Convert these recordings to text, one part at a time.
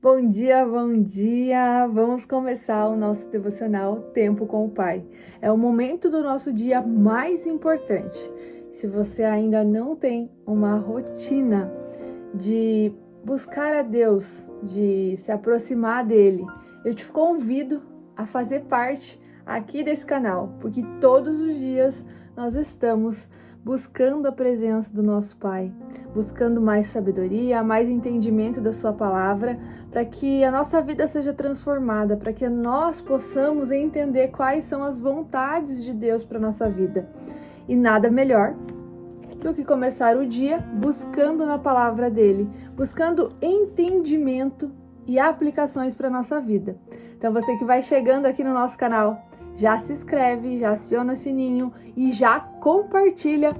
Bom dia, bom dia! Vamos começar o nosso devocional Tempo com o Pai. É o momento do nosso dia mais importante. Se você ainda não tem uma rotina de buscar a Deus, de se aproximar dele, eu te convido a fazer parte aqui desse canal, porque todos os dias nós estamos buscando a presença do nosso Pai, buscando mais sabedoria, mais entendimento da sua palavra, para que a nossa vida seja transformada, para que nós possamos entender quais são as vontades de Deus para nossa vida. E nada melhor do que começar o dia buscando na palavra dele, buscando entendimento e aplicações para nossa vida. Então você que vai chegando aqui no nosso canal, já se inscreve, já aciona o sininho e já compartilha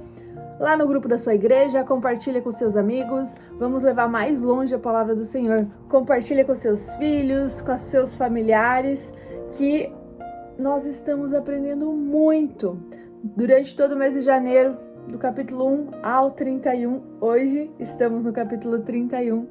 lá no grupo da sua igreja, compartilha com seus amigos, vamos levar mais longe a palavra do Senhor. Compartilha com seus filhos, com seus familiares, que nós estamos aprendendo muito durante todo o mês de janeiro, do capítulo 1 ao 31. Hoje estamos no capítulo 31.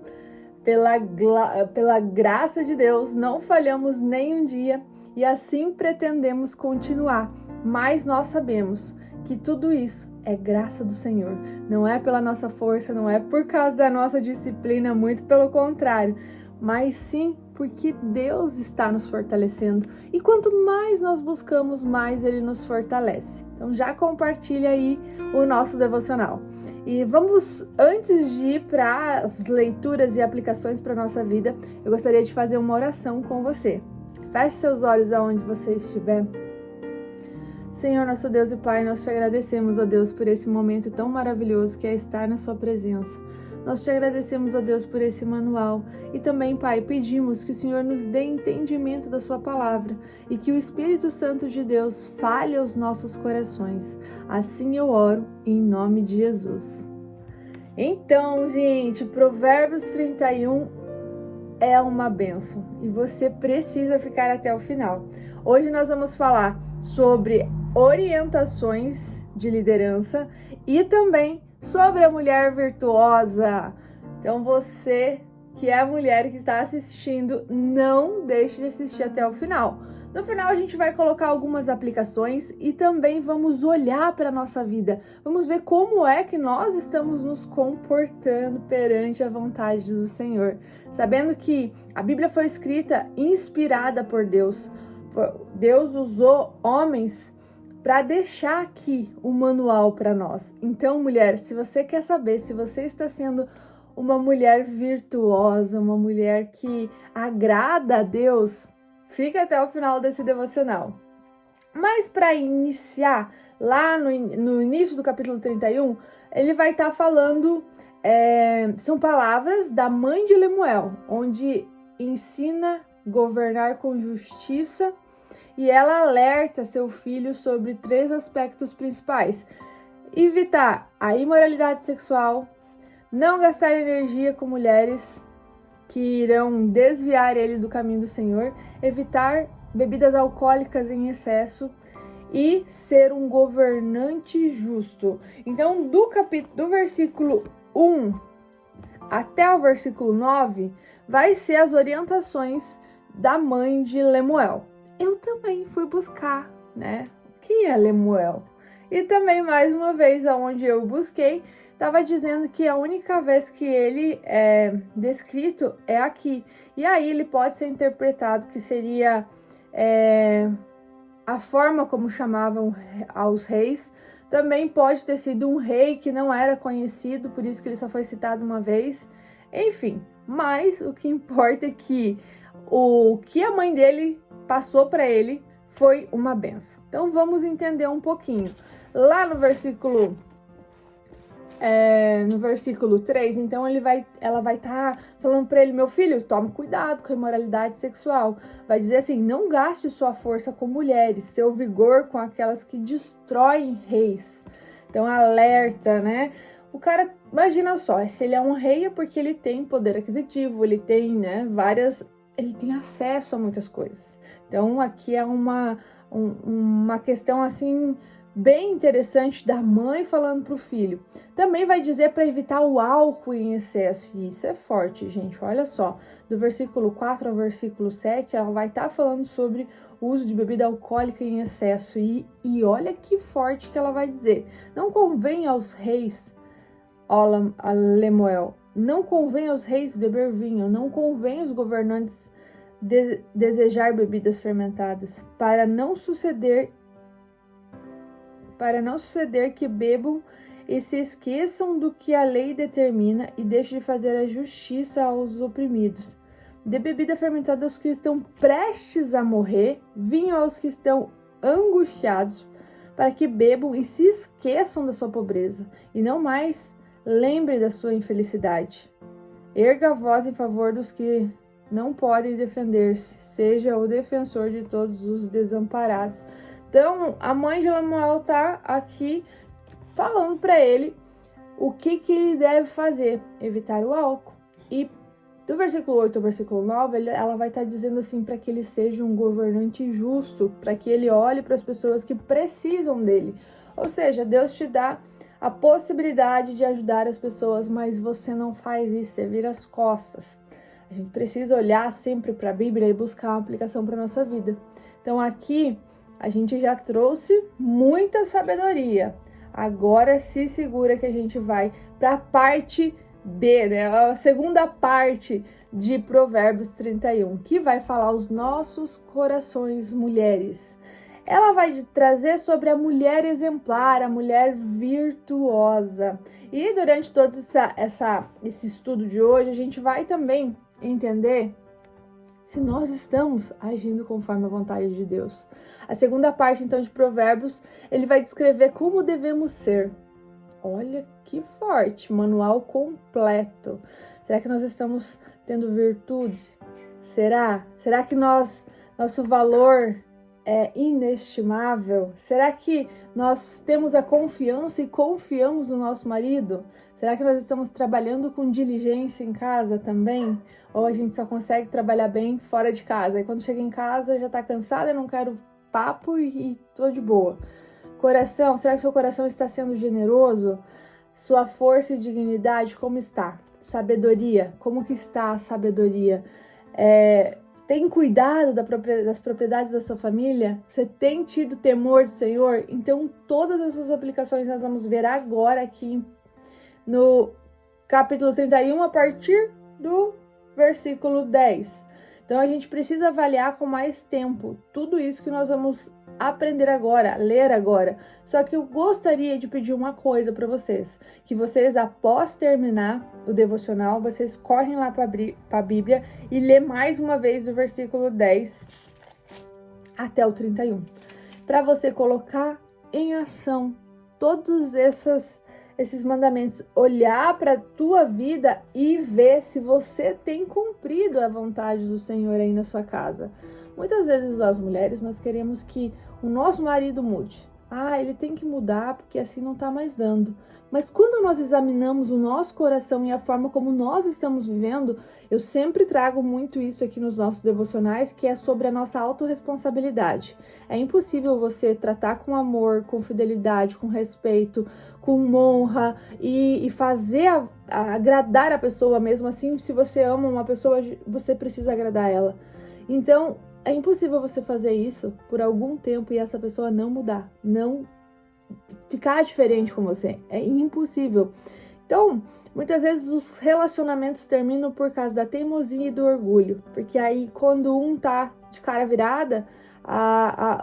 Pela graça de Deus, não falhamos nem um dia e assim pretendemos continuar. Mas nós sabemos que tudo isso é graça do Senhor. Não é pela nossa força, não é por causa da nossa disciplina, muito pelo contrário, mas sim porque Deus está nos fortalecendo. E quanto mais nós buscamos, mais Ele nos fortalece. Então já compartilha aí o nosso devocional. E vamos, antes de ir para as leituras e aplicações para a nossa vida, eu gostaria de fazer uma oração com você. Feche seus olhos aonde você estiver. Senhor, nosso Deus e Pai, nós te agradecemos, ó Deus, por esse momento tão maravilhoso que é estar na sua presença. Nós te agradecemos, ó Deus, por esse manual e também, Pai, pedimos que o Senhor nos dê entendimento da sua palavra e que o Espírito Santo de Deus fale aos nossos corações. Assim eu oro em nome de Jesus. Então, gente, Provérbios 31 é uma bênção e você precisa ficar até o final. Hoje nós vamos falar sobre orientações de liderança e também sobre a mulher virtuosa. Então você que é a mulher que está assistindo, não deixe de assistir até o final. No final a gente vai colocar algumas aplicações e também vamos olhar para a nossa vida. Vamos ver como é que nós estamos nos comportando perante a vontade do Senhor. Sabendo que a Bíblia foi escrita inspirada por Deus. Deus usou homens para deixar aqui o manual para nós. Então, mulher, se você quer saber se você está sendo uma mulher virtuosa, uma mulher que agrada a Deus, fica até o final desse devocional. Mas para iniciar, lá no início do capítulo 31, ele vai estar falando, são palavras da mãe de Lemuel, onde ensina a governar com justiça. E ela alerta seu filho sobre 3 aspectos principais: evitar a imoralidade sexual, não gastar energia com mulheres que irão desviar ele do caminho do Senhor, evitar bebidas alcoólicas em excesso e ser um governante justo. Então, do versículo 1 até o versículo 9, vai ser as orientações da mãe de Lemuel. Eu também fui buscar, né? Quem é Lemuel? E também, mais uma vez, aonde eu busquei, estava dizendo que a única vez que ele é descrito é aqui. E aí ele pode ser interpretado que seria a forma como chamavam aos reis. Também pode ter sido um rei que não era conhecido, por isso que ele só foi citado uma vez. Enfim, mas o que importa é que o que a mãe dele passou para ele foi uma benção. Então vamos entender um pouquinho. Lá no versículo 3, então ela vai estar falando para ele: meu filho, tome cuidado com a imoralidade sexual. Vai dizer assim: não gaste sua força com mulheres, seu vigor com aquelas que destroem reis. Então alerta, né? O cara, imagina só, se ele é um rei é porque ele tem poder aquisitivo, ele tem, né, ele tem acesso a muitas coisas. Então aqui é uma questão assim bem interessante da mãe falando para o filho. Também vai dizer para evitar o álcool em excesso. E isso é forte, gente. Olha só, do versículo 4 ao versículo 7, ela vai estar falando sobre o uso de bebida alcoólica em excesso. E olha que forte que ela vai dizer. Não convém aos reis, a Lemuel, não convém aos reis beber vinho, não convém aos governantes desejar bebidas fermentadas, para não suceder que bebam e se esqueçam do que a lei determina e deixem de fazer a justiça aos oprimidos. Dê bebida fermentada aos que estão prestes a morrer, vinho aos que estão angustiados, para que bebam e se esqueçam da sua pobreza, e não mais lembre da sua infelicidade. Erga a voz em favor dos que não podem defender-se, seja o defensor de todos os desamparados. Então, a mãe de Lemuel está aqui falando para ele o que ele deve fazer, evitar o álcool. E do versículo 8 ao versículo 9, ela vai estar dizendo assim para que ele seja um governante justo, para que ele olhe para as pessoas que precisam dele. Ou seja, Deus te dá a possibilidade de ajudar as pessoas, mas você não faz isso, você vira as costas. A gente precisa olhar sempre para a Bíblia e buscar uma aplicação para a nossa vida. Então aqui a gente já trouxe muita sabedoria. Agora se segura que a gente vai para a parte B, né? A segunda parte de Provérbios 31, que vai falar os nossos corações mulheres. Ela vai trazer sobre a mulher exemplar, a mulher virtuosa. E durante todo esse estudo de hoje, a gente vai também entender se nós estamos agindo conforme a vontade de Deus. A segunda parte, então, de Provérbios, ele vai descrever como devemos ser. Olha que forte, manual completo. Será que nós estamos tendo virtude? Será? Será que nosso valor é inestimável? Será que nós temos a confiança e confiamos no nosso marido? Será que nós estamos trabalhando com diligência em casa também? Ou a gente só consegue trabalhar bem fora de casa? E quando chega em casa já tá cansada, não quero papo e tô de boa. Coração, será que seu coração está sendo generoso? Sua força e dignidade, como está? Sabedoria, como que está a sabedoria? Tem cuidado das propriedades da sua família? Você tem tido temor do Senhor? Então, todas essas aplicações nós vamos ver agora aqui no capítulo 31, a partir do versículo 10. Então, a gente precisa avaliar com mais tempo tudo isso que nós vamos aprender agora, ler agora. Só que eu gostaria de pedir uma coisa para vocês, que vocês, após terminar o devocional, vocês correm lá para a Bíblia e lê mais uma vez do versículo 10 até o 31, para você colocar em ação todos esses mandamentos, olhar para a tua vida e ver se você tem cumprido a vontade do Senhor aí na sua casa. Muitas vezes nós mulheres, nós queremos que o nosso marido mude. Ele tem que mudar porque assim não tá mais dando. Mas quando nós examinamos o nosso coração e a forma como nós estamos vivendo, eu sempre trago muito isso aqui nos nossos devocionais, que é sobre a nossa autorresponsabilidade. É impossível você tratar com amor, com fidelidade, com respeito, com honra e fazer agradar a pessoa mesmo assim. Se você ama uma pessoa, você precisa agradar ela. Então, é impossível você fazer isso por algum tempo e essa pessoa não mudar, não ficar diferente com você. É impossível. Então, muitas vezes os relacionamentos terminam por causa da teimosia e do orgulho. Porque aí, quando um tá de cara virada,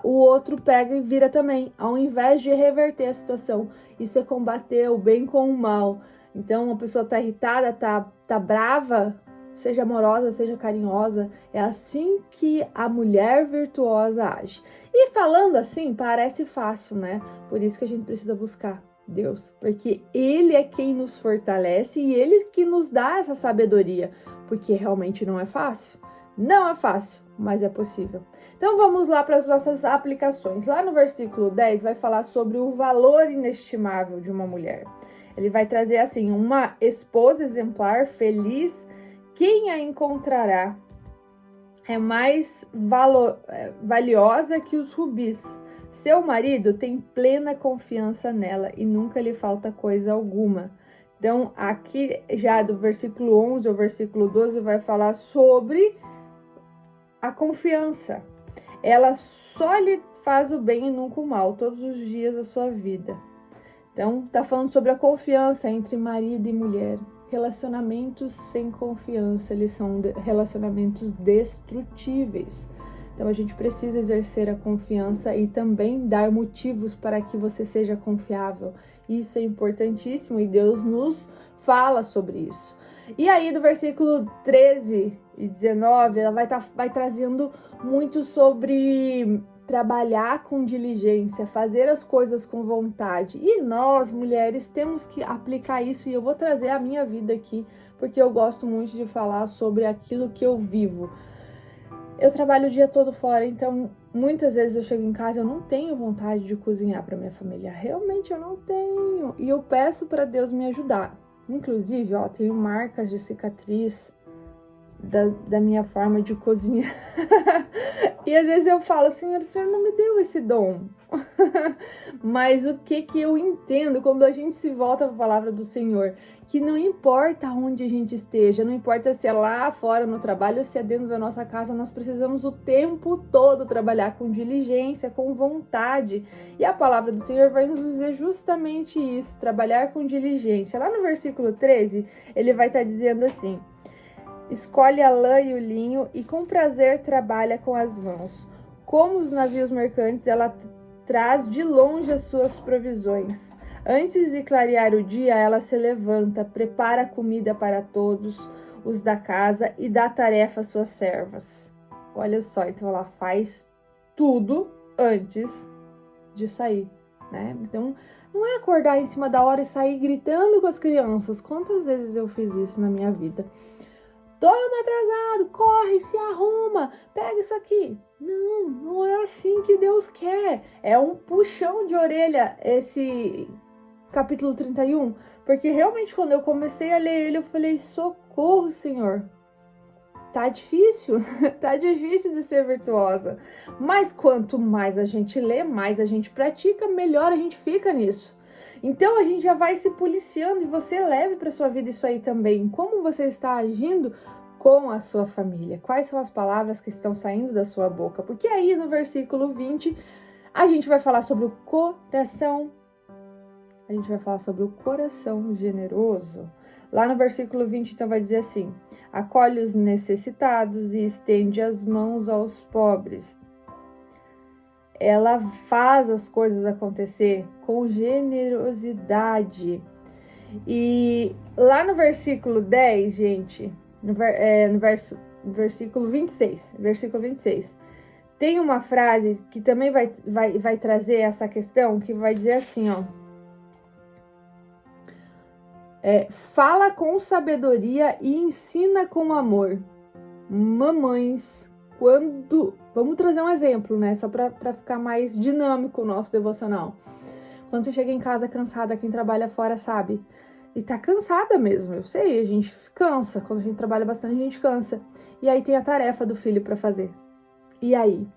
o outro pega e vira também. Ao invés de reverter a situação, isso é combater o bem com o mal. Então, a pessoa tá irritada, tá brava, seja amorosa, seja carinhosa. É assim que a mulher virtuosa age. E falando assim, parece fácil, né? Por isso que a gente precisa buscar Deus, porque Ele é quem nos fortalece e Ele que nos dá essa sabedoria, porque realmente não é fácil. Não é fácil, mas é possível. Então vamos lá para as nossas aplicações. Lá no versículo 10 vai falar sobre o valor inestimável de uma mulher. Ele vai trazer assim, uma esposa exemplar, feliz, quem a encontrará é mais valiosa que os rubis. Seu marido tem plena confiança nela e nunca lhe falta coisa alguma. Então, aqui já do versículo 11 ao versículo 12 vai falar sobre a confiança. Ela só lhe faz o bem e nunca o mal, todos os dias da sua vida. Então, tá falando sobre a confiança entre marido e mulher. Relacionamentos sem confiança, eles são relacionamentos destrutíveis. Então, a gente precisa exercer a confiança e também dar motivos para que você seja confiável. Isso é importantíssimo e Deus nos fala sobre isso. E aí, do versículo 13 e 19, ela vai trazendo muito sobre trabalhar com diligência, fazer as coisas com vontade. E nós, mulheres, temos que aplicar isso, e eu vou trazer a minha vida aqui, porque eu gosto muito de falar sobre aquilo que eu vivo. Eu trabalho o dia todo fora, então muitas vezes eu chego em casa e eu não tenho vontade de cozinhar para minha família. Realmente eu não tenho. E eu peço para Deus me ajudar. Inclusive, ó, tenho marcas de cicatriz da minha forma de cozinhar. E às vezes eu falo, Senhor, o Senhor não me deu esse dom. Mas o que eu entendo quando a gente se volta para a palavra do Senhor? Que não importa onde a gente esteja, não importa se é lá fora no trabalho ou se é dentro da nossa casa, nós precisamos o tempo todo trabalhar com diligência, com vontade. E a palavra do Senhor vai nos dizer justamente isso, trabalhar com diligência. Lá no versículo 13, ele vai estar dizendo assim: escolhe a lã e o linho e com prazer trabalha com as mãos. Como os navios mercantes, ela traz de longe as suas provisões. Antes de clarear o dia, ela se levanta, prepara comida para todos os da casa e dá tarefa às suas servas. Olha só, então ela faz tudo antes de sair, né? Então, não é acordar em cima da hora e sair gritando com as crianças. Quantas vezes eu fiz isso na minha vida? Toma atrasado, corre, se arruma, pega isso aqui. Não, não é assim que Deus quer. É um puxão de orelha esse capítulo 31, porque realmente quando eu comecei a ler ele, eu falei, socorro, Senhor. Tá difícil de ser virtuosa. Mas quanto mais a gente lê, mais a gente pratica, melhor a gente fica nisso. Então a gente já vai se policiando e você leve para sua vida isso aí também. Como você está agindo com a sua família? Quais são as palavras que estão saindo da sua boca? Porque aí no versículo 20 a gente vai falar sobre o coração. A gente vai falar sobre o coração generoso. Lá no versículo 20 então vai dizer assim: acolhe os necessitados e estende as mãos aos pobres. Ela faz as coisas acontecer com generosidade. E lá no versículo 10, gente, no versículo 26, tem uma frase que também vai trazer essa questão, que vai dizer assim, ó. Fala com sabedoria e ensina com amor. Mamães, vamos trazer um exemplo, né? Só para ficar mais dinâmico o nosso devocional. Quando você chega em casa cansada, quem trabalha fora sabe. E tá cansada mesmo, eu sei, a gente cansa. Quando a gente trabalha bastante, a gente cansa. E aí tem a tarefa do filho para fazer. E aí?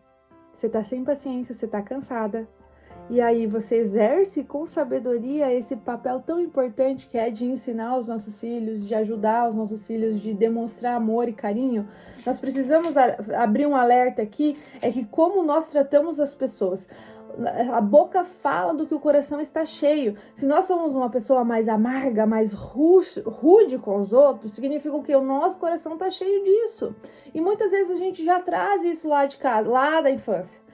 Você tá sem paciência, você tá cansada. E aí você exerce com sabedoria esse papel tão importante que é de ensinar os nossos filhos, de ajudar os nossos filhos, de demonstrar amor e carinho. Nós precisamos abrir um alerta aqui, é que como nós tratamos as pessoas. A boca fala do que o coração está cheio. Se nós somos uma pessoa mais amarga, mais rude com os outros, significa que o nosso coração está cheio disso. E muitas vezes a gente já traz isso lá de casa, lá da infância.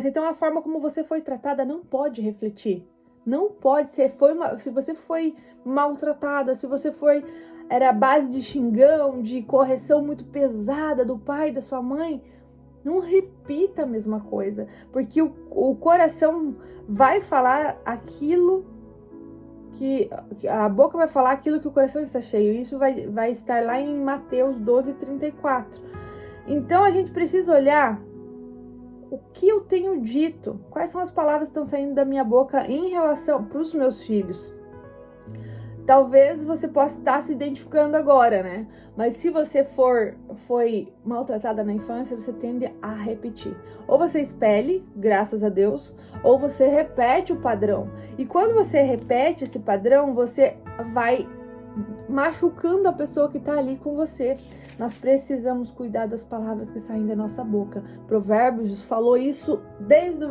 Então a forma como você foi tratada não pode refletir. Não pode ser. Se você foi maltratada, se você era a base de xingão, de correção muito pesada do pai, da sua mãe, não repita a mesma coisa. Porque o coração vai falar aquilo que... A boca vai falar aquilo que o coração está cheio. Isso vai estar lá em Mateus 12:34. Então a gente precisa olhar o que eu tenho dito, quais são as palavras que estão saindo da minha boca em relação para os meus filhos. Talvez você possa estar se identificando agora, né? Mas se você foi maltratada na infância, você tende a repetir. Ou você expele, graças a Deus, ou você repete o padrão. E quando você repete esse padrão, você vai machucando a pessoa que está ali com você. Nós precisamos cuidar das palavras que saem da nossa boca. Provérbios falou isso desde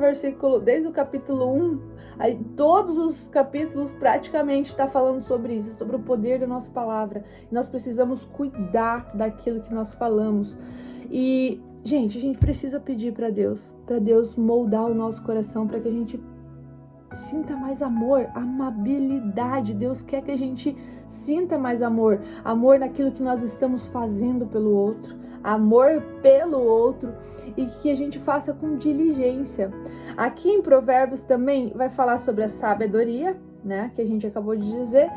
o capítulo 1. Aí, todos os capítulos praticamente está falando sobre isso, sobre o poder da nossa palavra. Nós precisamos cuidar daquilo que nós falamos. E, gente, a gente precisa pedir para Deus moldar o nosso coração, para que a gente sinta mais amor, amabilidade. Deus quer que a gente sinta mais amor naquilo que nós estamos fazendo pelo outro, amor pelo outro, e que a gente faça com diligência. Aqui em Provérbios também vai falar sobre a sabedoria, né, que a gente acabou de dizer,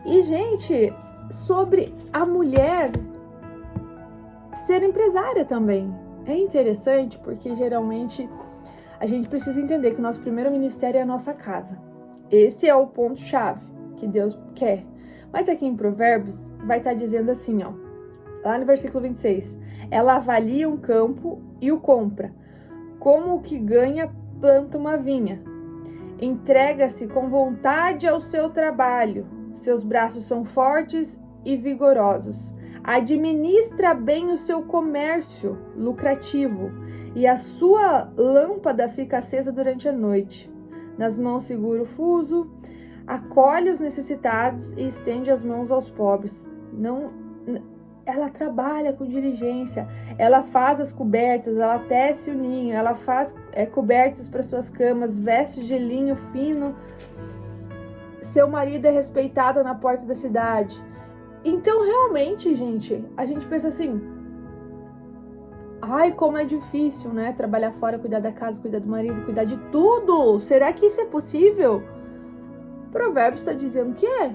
e, gente, sobre a mulher ser empresária também. É interessante porque geralmente a gente precisa entender que o nosso primeiro ministério é a nossa casa. Esse é o ponto-chave que Deus quer. Mas aqui em Provérbios vai estar dizendo assim, ó, lá no versículo 26, ela avalia um campo e o compra, como o que ganha planta uma vinha. Entrega-se com vontade ao seu trabalho, seus braços são fortes e vigorosos. Administra bem o seu comércio lucrativo, e a sua lâmpada fica acesa durante a noite. Nas mãos segura o fuso, acolhe os necessitados e estende as mãos aos pobres. Ela trabalha com diligência, ela faz as cobertas, ela tece o ninho, ela faz cobertas para suas camas, veste de linho fino. Seu marido é respeitado na porta da cidade. Então, realmente, gente, a gente pensa assim, ai, como é difícil, né? Trabalhar fora, cuidar da casa, cuidar do marido, cuidar de tudo. Será que isso é possível? Provérbios está dizendo que é.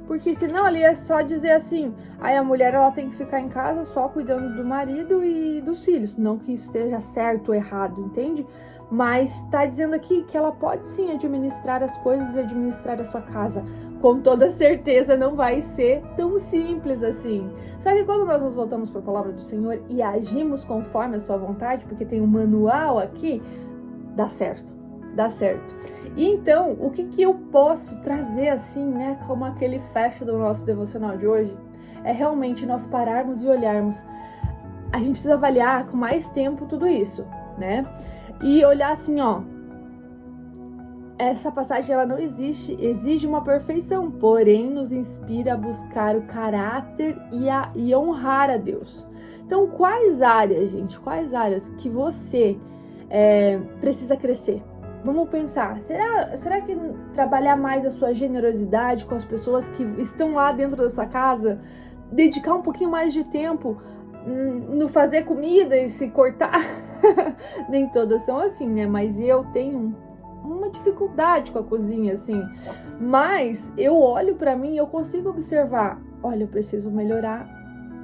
Porque senão ali é só dizer assim, aí a mulher ela tem que ficar em casa só cuidando do marido e dos filhos. Não que isso esteja certo ou errado, entende? Mas está dizendo aqui que ela pode sim administrar as coisas e administrar a sua casa. Com toda certeza não vai ser tão simples assim. Só que quando nós nos voltamos para a palavra do Senhor e agimos conforme a sua vontade, porque tem um manual aqui, dá certo. Dá certo. E então, o que eu posso trazer assim, né, como aquele fecho do nosso devocional de hoje, é realmente nós pararmos e olharmos. A gente precisa avaliar com mais tempo tudo isso, né? E olhar assim, ó, essa passagem ela não exige uma perfeição, porém nos inspira a buscar o caráter e honrar a Deus. Então, quais áreas, gente, quais áreas que você precisa crescer? Vamos pensar, será que trabalhar mais a sua generosidade com as pessoas que estão lá dentro da sua casa, dedicar um pouquinho mais de tempo no fazer comida e se cortar? Nem todas são assim, né? Mas eu tenho uma dificuldade com a cozinha, assim. Mas eu olho pra mim e eu consigo observar, olha, eu preciso melhorar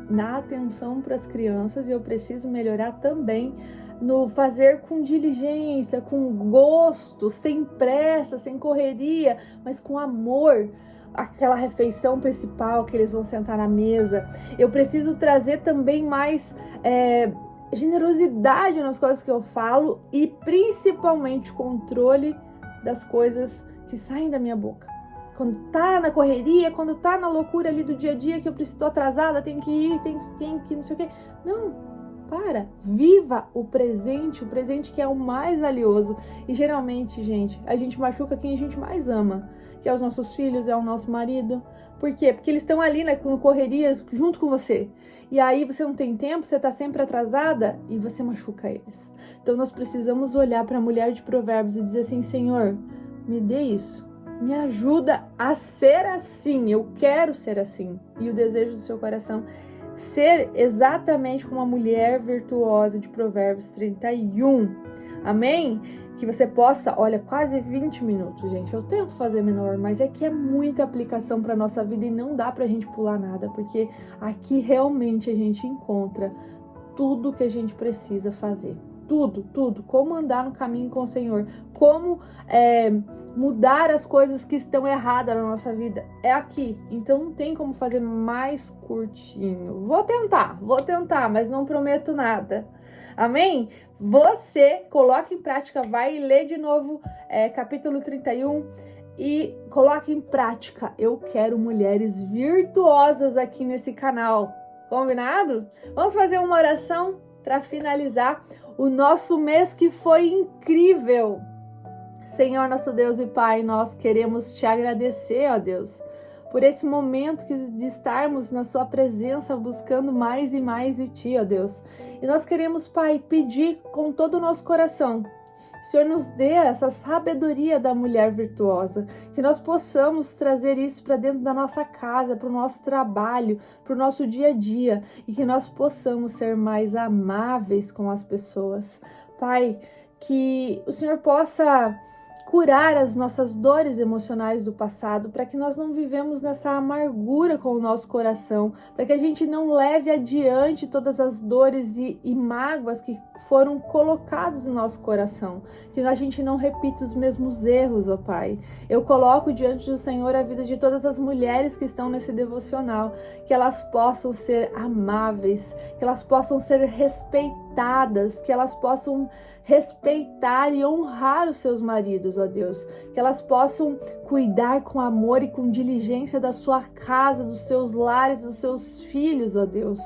na atenção para as crianças e eu preciso melhorar também no fazer com diligência, com gosto, sem pressa, sem correria, mas com amor, aquela refeição principal que eles vão sentar na mesa. Eu preciso trazer também mais generosidade nas coisas que eu falo e principalmente controle das coisas que saem da minha boca. Quando tá na correria, quando tá na loucura ali do dia a dia, que eu preciso, tô atrasada, tenho que ir, tenho que não sei o quê. Não. Viva o presente que é o mais valioso. E geralmente, gente, a gente machuca quem a gente mais ama, que é os nossos filhos, é o nosso marido. Por quê? Porque eles estão ali, né, com correria junto com você. E aí você não tem tempo, você tá sempre atrasada e você machuca eles. Então nós precisamos olhar para a mulher de Provérbios e dizer assim, Senhor, me dê isso. Me ajuda a ser assim, eu quero ser assim. E o desejo do seu coração ser exatamente como a mulher virtuosa de Provérbios 31. Amém? Que você possa, olha, quase 20 minutos, gente. Eu tento fazer menor, mas é que é muita aplicação para nossa vida e não dá pra gente pular nada, porque aqui realmente a gente encontra tudo que a gente precisa fazer. tudo. Como andar no caminho com o Senhor, como mudar as coisas que estão erradas na nossa vida. É aqui, então não tem como fazer mais curtinho. Vou tentar, mas não prometo nada. Amém? Você coloca em prática, vai ler de novo capítulo 31 e coloque em prática. Eu quero mulheres virtuosas aqui nesse canal. Combinado? Vamos fazer uma oração para finalizar o nosso mês que foi incrível. Senhor, nosso Deus e Pai, nós queremos te agradecer, ó Deus, por esse momento de estarmos na sua presença, buscando mais e mais de ti, ó Deus. E nós queremos, Pai, pedir com todo o nosso coração, que o Senhor nos dê essa sabedoria da mulher virtuosa, que nós possamos trazer isso para dentro da nossa casa, para o nosso trabalho, para o nosso dia a dia, e que nós possamos ser mais amáveis com as pessoas. Pai, que o Senhor possa curar as nossas dores emocionais do passado, para que nós não vivemos nessa amargura com o nosso coração, para que a gente não leve adiante todas as dores e mágoas que foram colocados no nosso coração, que a gente não repita os mesmos erros, ó Pai. Eu coloco diante do Senhor a vida de todas as mulheres que estão nesse devocional, que elas possam ser amáveis, que elas possam ser respeitadas, que elas possam respeitar e honrar os seus maridos, ó Deus, que elas possam cuidar com amor e com diligência da sua casa, dos seus lares, dos seus filhos, ó Deus.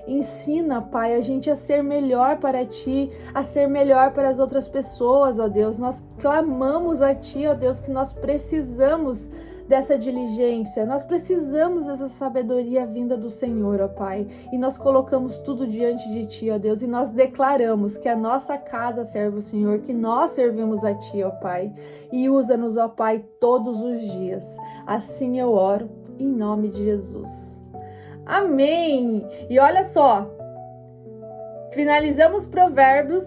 Ensina, Pai, a gente a ser melhor para Ti, a ser melhor para as outras pessoas, ó Deus. Nós clamamos a Ti, ó Deus, que nós precisamos dessa diligência, nós precisamos dessa sabedoria vinda do Senhor, ó Pai, e nós colocamos tudo diante de Ti, ó Deus, e nós declaramos que a nossa casa serve o Senhor, que nós servimos a Ti, ó Pai, e usa-nos, ó Pai, todos os dias. Assim eu oro, em nome de Jesus. Amém! E olha só, finalizamos Provérbios,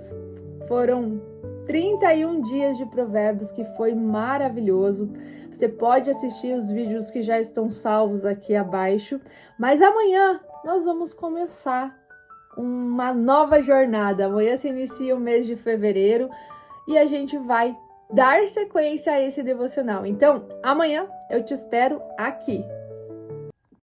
foram 31 dias de Provérbios, que foi maravilhoso. Você pode assistir os vídeos que já estão salvos aqui abaixo, mas amanhã nós vamos começar uma nova jornada. Amanhã se inicia o mês de fevereiro e a gente vai dar sequência a esse devocional. Então, amanhã eu te espero aqui.